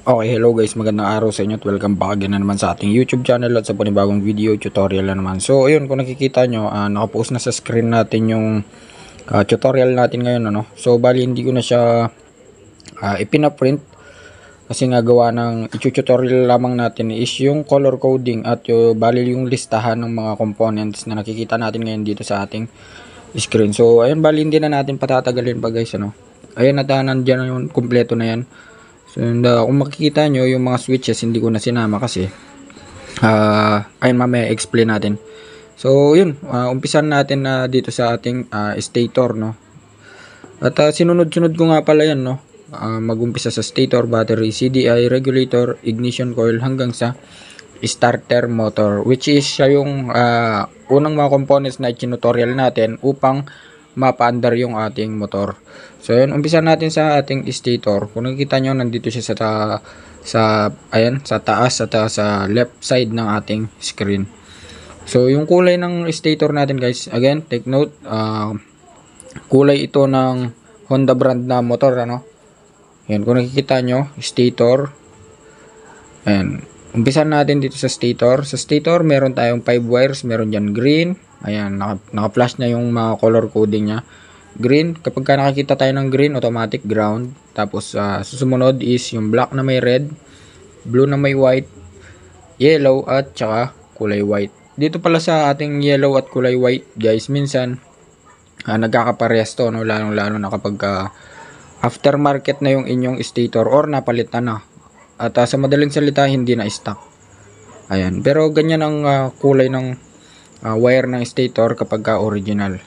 Okay, hello guys, magandang araw sa inyo at welcome back again na naman sa ating YouTube channel at sa panibagong video tutorial na naman. So ayun, kung nakikita nyo, nakapost na sa screen natin yung tutorial natin ngayon. So bali hindi ko na siya ipinaprint kasi nga gawa ng tutorial lamang natin is yung color coding at bali yung listahan ng mga components na nakikita natin ngayon dito sa ating screen. So ayun, bali hindi na natin patatagalin pa guys. Ayun, nandiyan yung kumpleto na yan. So, kung makikita nyo yung mga switches, hindi ko na sinama kasi ayun, mamaya explain natin. So yun, umpisan natin na dito sa ating stator, no. At sinunod-sunod ko nga pala yan, no. Magumpisa sa stator, battery, CDI, regulator, ignition coil hanggang sa starter motor, which is siya yung unang mga components na i-tutorial natin upang mapa-under yung ating motor. So yun, umpisa natin sa ating stator. Kung nakikita nyo, nandito siya sa taas at sa left side ng ating screen. So yung kulay ng stator natin guys, again, take note, kulay ito ng Honda brand na motor, ano. Yan, kung nakikita nyo, stator. Ayan, umpisan natin dito sa stator. Sa stator, meron tayong 5 wires, meron dyan green. Ayan, naka-flash na yung mga color coding nya. Green, kapag ka nakakita tayo ng green, automatic ground. Tapos susunod is yung black na may red, blue na may white, yellow at saka kulay white. Dito pala sa ating yellow at kulay white guys, minsan nagkakaparehas to, no? Lalo na kapag aftermarket na yung inyong stator or napalitan na. At sa madaling salita, hindi na stock. Ayan, pero ganyan ang kulay ng wire ng stator kapag original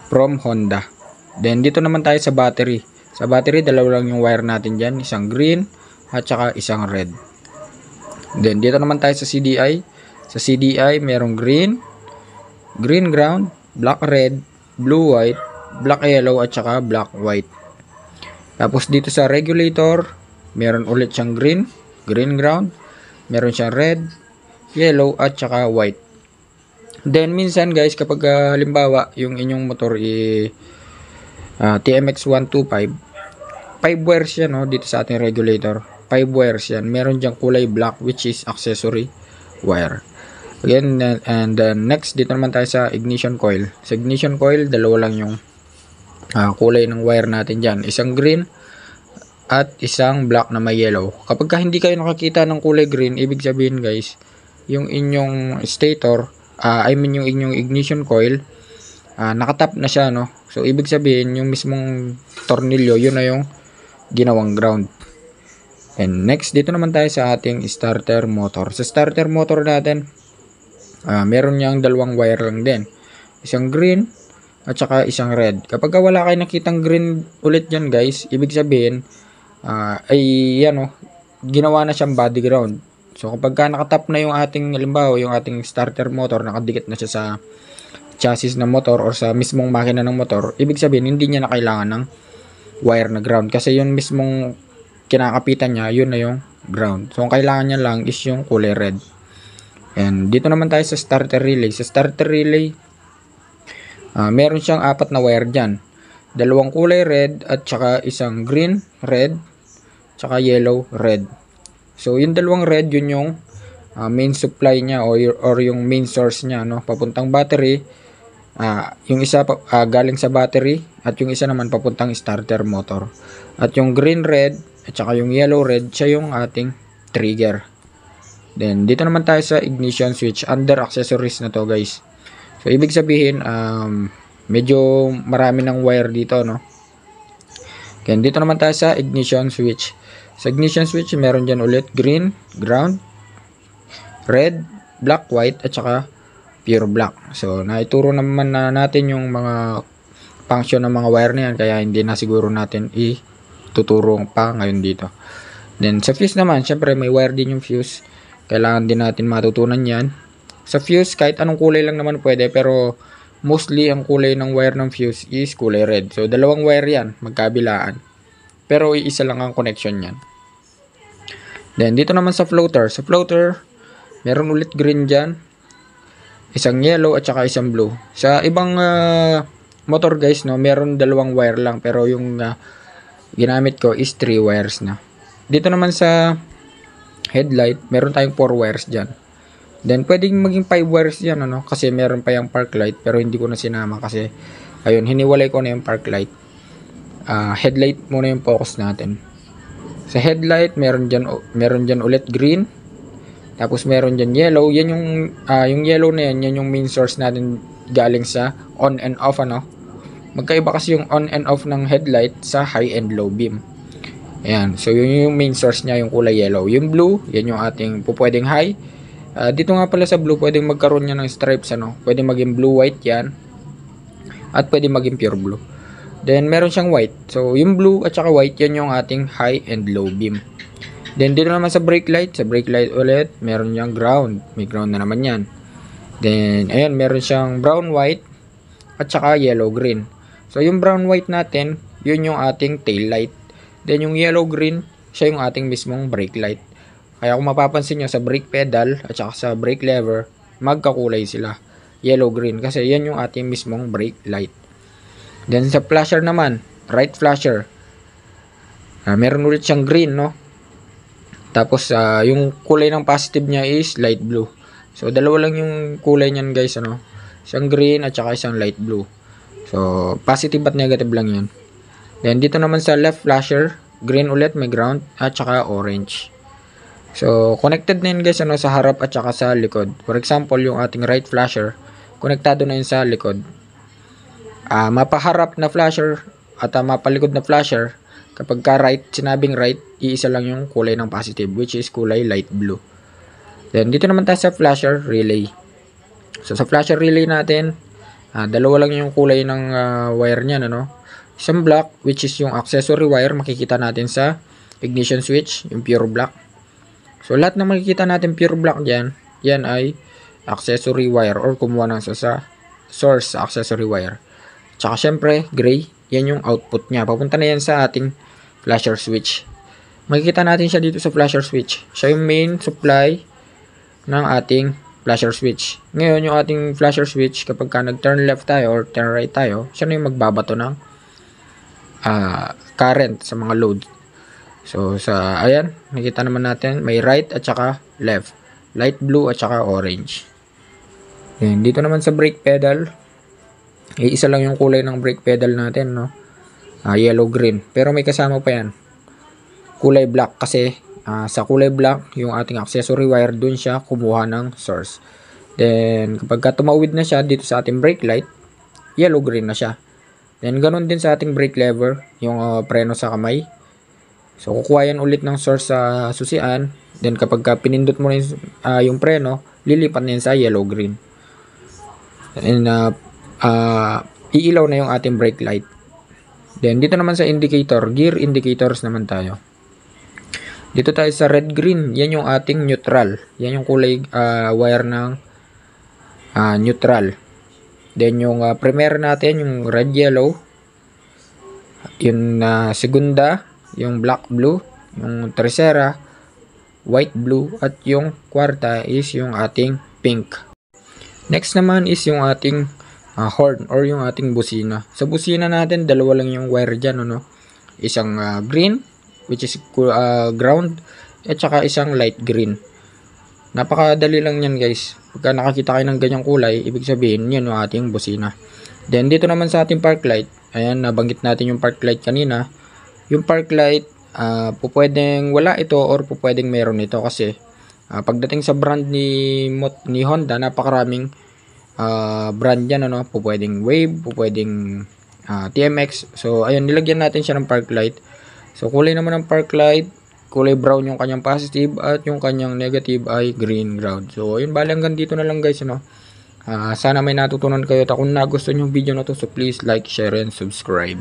from Honda. Then dito naman tayo sa battery. Sa battery, dalawa lang yung wire natin dyan, isang green at saka isang red. Then dito naman tayo sa CDI. Sa CDI, merong green ground, black red, blue white, black yellow at saka black white. Tapos dito sa regulator, meron ulit siyang green ground, meron siyang red, yellow at saka white. Then minsan guys, kapag halimbawa yung inyong motor TMX 125, 5 wires yan, no, dito sa ating regulator. 5 wires yan. Meron diyang kulay black which is accessory wire. Again, and then next dito naman tayo sa ignition coil. Sa ignition coil, dalawa lang yung kulay ng wire natin dyan. Isang green at isang black na may yellow. Kapag hindi kayo nakakita ng kulay green, ibig sabihin guys, yung inyong stator, yung inyong ignition coil, nakatap na siya, no. So ibig sabihin yung mismong tornilyo, yun na yung ginawang ground. And next, dito naman tayo sa ating starter motor. Sa starter motor natin, meron niyang dalawang wire lang din, isang green at saka isang red. Kapag wala kayo nakitang green ulit dyan guys, ibig sabihin yan, ginawa na siyang body ground. So kapag nakatap na yung ating, halimbawa yung ating starter motor, nakadikit na siya sa chassis ng motor or sa mismong makina ng motor, ibig sabihin hindi niya na kailangan ng wire na ground kasi yung mismong kinakapitan niya, yun na yung ground. So ang kailangan niya lang is yung kulay red. And dito naman tayo sa starter relay. Sa starter relay, meron siyang 4 na wire dyan. Dalawang kulay red at saka isang green, red, saka yellow, red. So yung dalawang red, yun yung main supply niya or yung main source niya, no, papuntang battery. Yung isa galing sa battery at yung isa naman papuntang starter motor. At yung green red at saka yung yellow red, siya yung ating trigger. Then dito naman tayo sa ignition switch, under accessories na to guys. So ibig sabihin medyo marami ng wire dito, no. Then dito naman tayo sa ignition switch. Sa ignition switch, meron dyan ulit green, ground, red, black, white, at saka pure black. So, naituro naman na natin yung mga function ng mga wire na yan, kaya hindi na siguro natin ituturo pa ngayon dito. Then, sa fuse naman, syempre may wire din yung fuse. Kailangan din natin matutunan yan. Sa fuse, kahit anong kulay lang naman pwede, pero mostly ang kulay ng wire ng fuse is kulay red. So, dalawang wire yan, magkabilaan. Pero isa lang ang connection niyan. Then dito naman sa floater. Sa floater, meron ulit green dyan, isang yellow at saka isang blue. Sa ibang motor guys, no, meron dalawang wire lang, pero yung ginamit ko is 3 wires na. dito naman sa headlight, meron tayong 4 wires dyan. Then, pwedeng maging 5 wires yan, ano? Kasi meron pa yung park light, pero hindi ko na sinama kasi, ayun, hiniwalay ko na yung park light. Headlight muna yung focus natin. Sa headlight, meron dyan ulit green. Tapos, meron dyan yellow. Yan yung yellow na yan yung main source natin galing sa on and off, ano? Magkaiba kasi yung on and off ng headlight sa high and low beam. Ayan. So, yun yung main source niya, yung kulay yellow. Yung blue, yan yung ating pupwedeng high. Dito nga pala sa blue, pwedeng magkaroon niya ng stripes, ano? Pwede maging blue-white yan. At pwede maging pure blue. Then, meron siyang white. So, yung blue at saka white, yan yung ating high and low beam. Then, dito naman sa brake light ulit, meron niyang ground. May ground na naman yan. Then, ayan, meron siyang brown-white at saka yellow-green. So, yung brown-white natin, yun yung ating tail light. Then, yung yellow-green, siya yung ating mismong brake light. Kaya kung mapapansin nyo sa brake pedal at saka sa brake lever, magkakulay sila. Yellow-green kasi yan yung ating mismong brake light. Then, sa flasher naman, right flasher. Meron ulit siyang green, no? Tapos, yung kulay ng positive niya is light blue. So, dalawa lang yung kulay niyan, guys, ano? Isang green at saka isang light blue. So, positive at negative lang yan. Then, dito naman sa left flasher, green ulit, may ground, at saka orange. So, connected na yun, guys, ano, sa harap at saka sa likod. For example, yung ating right flasher, konektado na yun sa likod. Mapaharap na flasher at mapalikod na flasher, kapag ka right, sinabing right, iisa lang yung kulay ng positive, which is kulay light blue. Then, dito naman tayo sa flasher relay. So, sa flasher relay natin, dalawa lang yung kulay ng wire niyan, ano? Isang black, which is yung accessory wire, makikita natin sa ignition switch, yung pure black. So, lahat na makikita natin pure black dyan, yan ay accessory wire or kumuha ng sa source sa accessory wire. Tsaka, syempre, gray, yan yung output niya. Papunta na yan sa ating flasher switch. Makikita natin siya dito sa flasher switch. Siya yung main supply ng ating flasher switch. Ngayon, yung ating flasher switch, kapag ka nag-turn left tayo or turn right tayo, siya na yung magbabato ng current sa mga load. So, ayan, nakita naman natin, may right at saka left. Light blue at saka orange. Yan, dito naman sa brake pedal, isa lang yung kulay ng brake pedal natin, no? Yellow-green. Pero may kasama pa yan. Kulay black kasi sa kulay black, yung ating accessory wire, dun siya kumuha ng source. Then, kapag tumawid na siya dito sa ating brake light, yellow-green na siya. Then, ganun din sa ating brake lever, yung preno sa kamay. So, kukuha yan ulit ng source sa susian. Then, kapag pinindot mo yung preno, lilipat na yan sa yellow-green. And, iilaw na yung ating brake light. Then, dito naman sa indicator, gear indicators naman tayo. Dito tayo sa red-green, yan yung ating neutral. Yan yung kulay wire ng neutral. Then yung primary natin, yung red-yellow. Yung segunda, yung black-blue. Yung tercera, white-blue. At yung kwarta is yung ating pink. Next naman is yung ating horn or yung ating busina. Sa busina natin, dalawa lang yung wire dyan, ano? Isang green, which is ground, at saka isang light green. Napakadali lang yan, guys. Pagka nakakita kayo ng ganyang kulay, ibig sabihin yun yung ating busina. Then dito naman sa ating park light, ayan, nabanggit natin yung park light kanina. Yung park light, pupwedeng wala ito or pupwedeng meron ito kasi pagdating sa brand ni Honda, napakaraming brand yan, ano? Pupwedeng Wave, pupwedeng TMX. So ayun, nilagyan natin siya ng park light. So, kulay naman ng park light, kulay brown yung kanyang positive at yung kanyang negative ay green ground. So, ayun, bali hanggang dito na lang, guys, ano? Sana may natutunan kayo. At kung nagustuhan yung video na to, so please like, share, and subscribe.